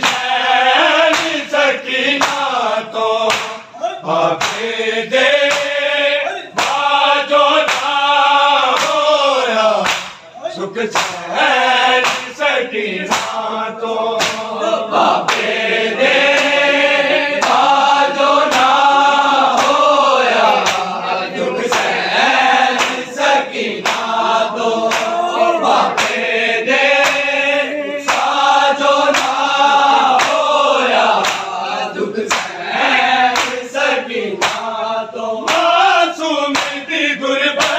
चैन सकीना तो आपे दे बाजो ना होया सुख चैन सकीना तो आपे दे बाजो ना होया सुख चैन सकीना तो आपे दे बाजो ना होया दुख सहन सकीना तो मासूम दी गुरबत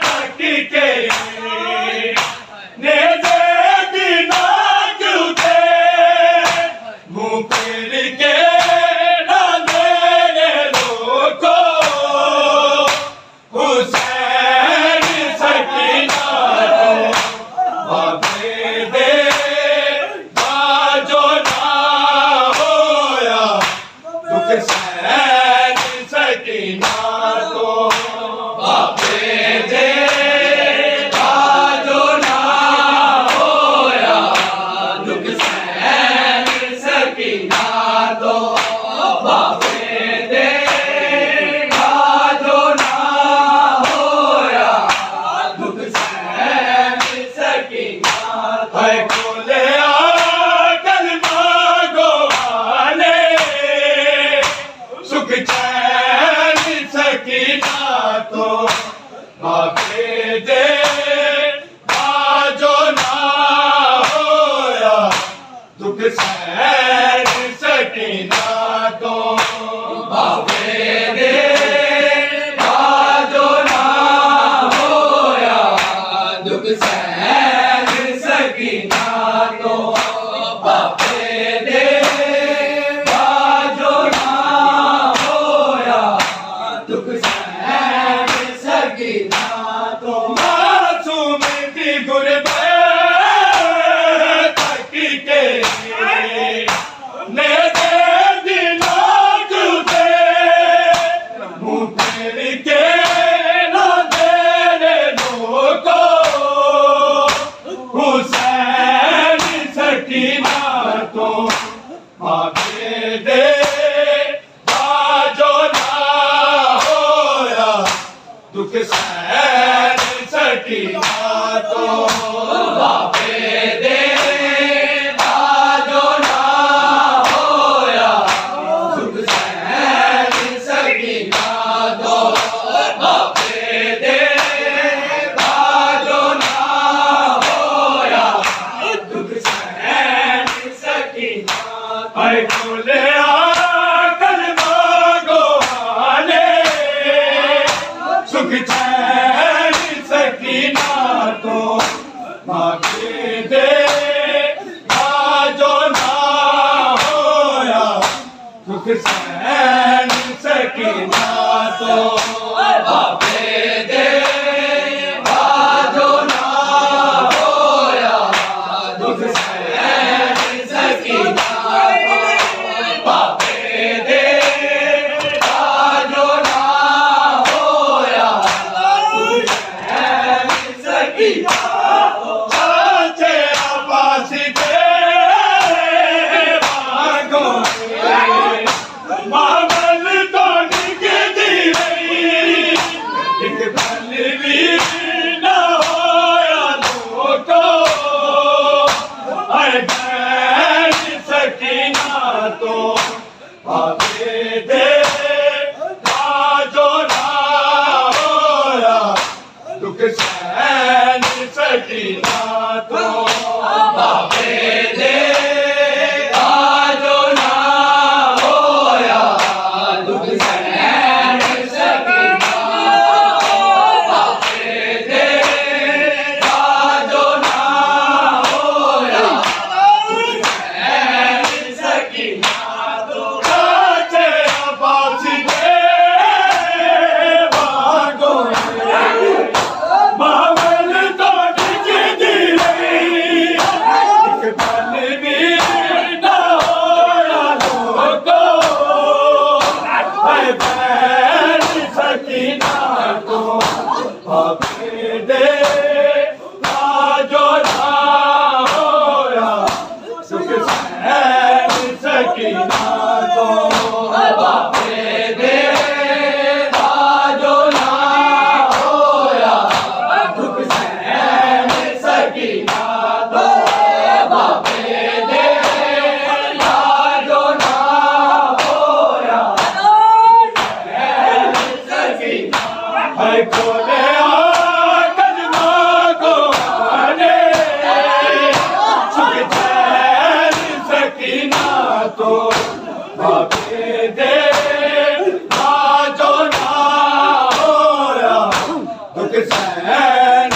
तकी के ने दे दिना क्यों दे मुँह फिर के ना मेरे लोगो हुसैन सकीना तो बाबे दे बाजो ना होया दुख सहन सकीना तो बाबे दे बाजो ना होया दुख सहन सकीना तो बाबे दे बाजो ना होया दुख सहन सकीना है कोले कलमा गोवाले सुख चैन सकीना तो बाबे दे बाजो ना होया दुख सहन सकीना तो बाबे दे बाजो ना होया दुख सहन सकीना तो बाबे दे बाजो ना होया दुख सहन सकीना तो मासूम दी गुरबत तकी के ने दे दिना क्यों दे मुँह फेर के ना तेरे लोगो हुसैन सकीना तो बाबे दे बाजो ना होया दुख सहन सकीना तो बाबे दे बाजो ना होया दुख सहन सकीना तो बाबे दे बाजो ना होया दुख सहन सकीना है कोले कलमा गोवाले सुख चैन सकीना तो बाबे दे बाजो ना होया दुख सहन सकीना तो बाबे दे बाजो ना होया दुख सहन सकीना बाबे दे बाजो ना होया दुख सहन सकीना चाचे आपास दे भागो मामल तो निकली रही एक पल भी ना होया लोगो है बैठ सकीना तो बाबे दे बाजो ना होया दुख सहन सकीना तो बाबे दे बाजो ना होया दुख सहन सकीना बाबे दे बाजो ना होया दुख सहन सकीना तो चाचे आबाद दे भागो मामल तो निकली रही एक पल भी ना होया लोगो है बैठ सकीना तो बाबे दे बाजो ना होया हुसैन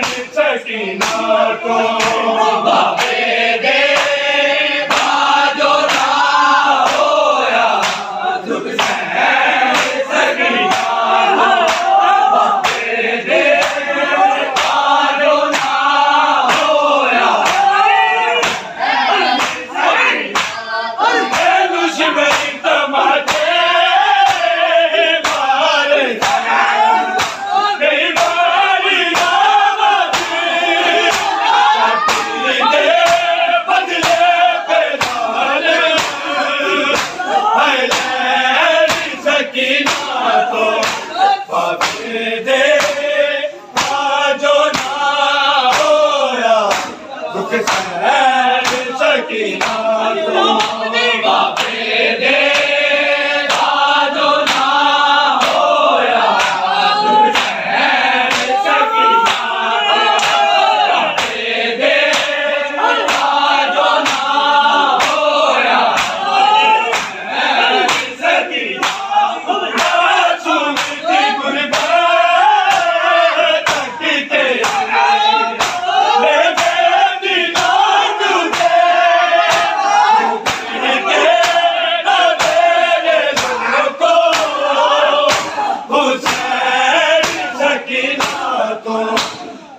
सकीना को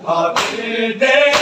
Happy day.